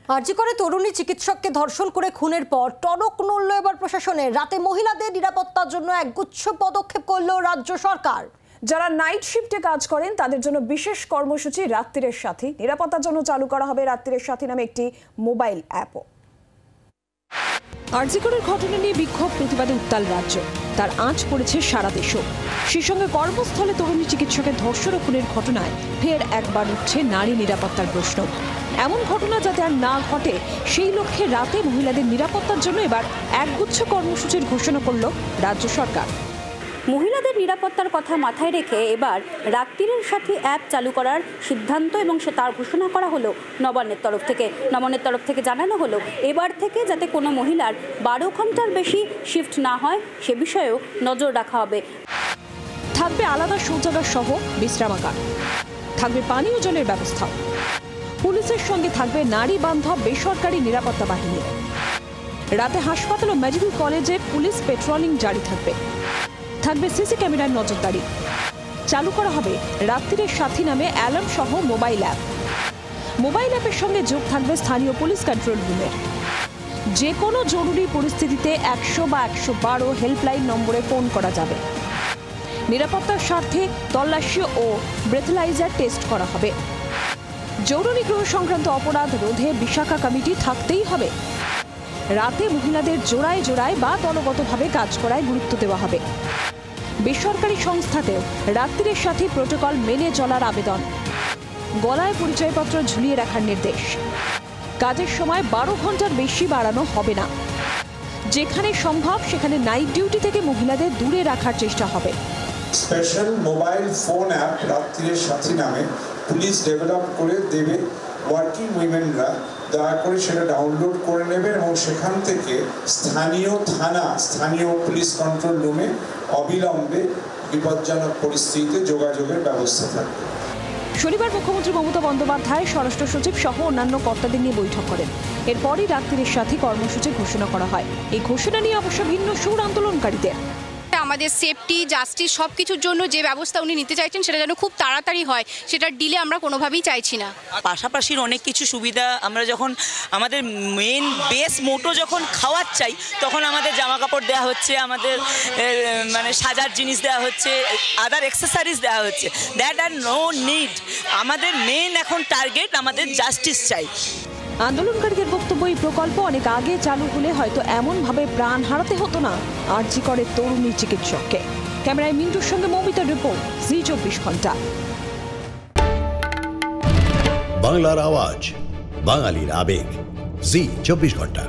আরজি করে তরুণী চিকিৎসককে ধর্ষণ করে খুনের পর টনক নড়ল এবার প্রশাসনের। রাতে মহিলাদের নিরাপত্তার জন্য একগুচ্ছ পদক্ষেপ করল রাজ্য সরকার। যারা নাইট শিফটে কাজ করেন তাদের জন্য বিশেষ কর্মসূচি রাত্রির সাথী। নিরাপত্তার জন্য চালু করা হবে রাত্রির সাথী নামে একটি মোবাইল অ্যাপও। আরজি করের ঘটনা নিয়ে বিক্ষোভ প্রতিবাদে উত্তাল রাজ্য, তার আঁচ পড়েছে সারা দেশও। সেই সঙ্গে কর্মস্থলে তরুণী চিকিৎসকের ধর্ষণ ও খুনের ঘটনায় ফের একবার উঠছে নারী নিরাপত্তার প্রশ্ন। এমন ঘটনা যাতে আর না ঘটে সেই লক্ষ্যে রাতে মহিলাদের নিরাপত্তার জন্য এবার একগুচ্ছ কর্মসূচির ঘোষণা করল রাজ্য সরকার। মহিলাদের নিরাপত্তার কথা মাথায় রেখে এবার রাত্রির সাথী অ্যাপ চালু করার সিদ্ধান্ত এবং তার ঘোষণা করা হলো নবান্নের তরফ থেকে। নবান্নের তরফ থেকে জানানো হলো এবার থেকে যাতে কোনো মহিলার 12 ঘন্টার বেশি শিফট না হয় সে বিষয়েও নজর রাখা হবে। থাকবে আলাদা শৌচাগার সহ বিশ্রামাগার, থাকবে পানীয় জলের ব্যবস্থা, পুলিশের সঙ্গে থাকবে নারী বান্ধব বেসরকারি নিরাপত্তা বাহিনী। রাতে হাসপাতাল ও মেডিকেল কলেজে পুলিশ পেট্রোলিং জারি থাকবে। থাকবে সিসি ক্যামেরার নজরদারি। চালু করা হবে রাত্রির সাথী নামে অ্যালার্ম সহ মোবাইল অ্যাপ। মোবাইল অ্যাপের সঙ্গে যোগ থাকবে স্থানীয় পুলিশ কন্ট্রোল রুমের। যে কোনো জরুরি পরিস্থিতিতে 100 বা 112 হেল্পলাইন নম্বরে ফোন করা যাবে। নিরাপত্তার স্বার্থে তল্লাশি ও ব্রেথলাইজার টেস্ট করা হবে। যৌন নিগ্রহ সংক্রান্ত অপরাধ রোধে বিশাখা কমিটি থাকতেই হবে। রাতে মহিলাদের জোড়ায় জোড়ায় বা দলগতভাবে কাজ করায় গুরুত্ব দেওয়া হবে। বেসরকারি সংস্থাতেও রাত্রির সাথী প্রোটোকল মেনে চলার আবেদন। গলায় পরিচয়পত্র ঝুলিয়ে রাখার নির্দেশ। কাজের সময় 12 ঘন্টার বেশি বাড়ানো হবে না। যেখানে সম্ভব সেখানে নাইট ডিউটি থেকে মহিলাদের দূরে রাখার চেষ্টা হবে। স্পেশাল মোবাইল ফোন অ্যাপ রাত্রির সাথী নামে পুলিশ ডেভেলপ করে দেবে। ওয়ার্কিং উইমেনরা দয়া করে সেটা ডাউনলোড করে নেবে এবং সেখান থেকে স্থানীয় থানা, স্থানীয় পুলিশ কন্ট্রোল রুমে অবিলম্বে বিপজ্জনক পরিস্থিতিতে যোগাযোগের ব্যবস্থা থাকবে। শনিবার মুখ্যমন্ত্রী মমতা বন্দ্যোপাধ্যায় স্বরাষ্ট্র সচিব সহ অন্যান্য কর্তাদের নিয়ে বৈঠক করেন। এরপরই রাত্রির সাথী কর্মসূচি ঘোষণা করা হয়। এই ঘোষণা নিয়ে অবশ্য ভিন্ন সুর আন্দোলনকারীদের। আমাদের সেফটি, জাস্টিস সব কিছুর জন্য যে ব্যবস্থা উনি নিতে চাইছেন সেটা যেন খুব তাড়াতাড়ি হয়, সেটার ডিলে আমরা কোনোভাবেই চাইছি না। পাশাপাশির অনেক কিছু সুবিধা আমরা যখন আমাদের মেন বেস মোটো যখন খাওয়ার চাই তখন আমাদের জামা কাপড় দেওয়া হচ্ছে, আমাদের মানে সাজার জিনিস দেওয়া হচ্ছে, আদার এক্সেসরিজ দেওয়া হচ্ছে। That are no need. আমাদের মেন এখন টার্গেট আমাদের জাস্টিস চাই। আন্দোলনকারীদের বক্তব্য, এই প্রকল্প অনেক আগে চালু হলে হয়তো এমনভাবে প্রাণ হারাতে হতো না আরজি করে তরুণী চিকিৎসককে। ক্যামেরায় মিন্টুর সঙ্গে মৌমিতার রিপোর্ট, জি 24 ঘন্টা। বাংলার আওয়াজ, বাঙালির আবেগ, জি 24 ঘন্টা।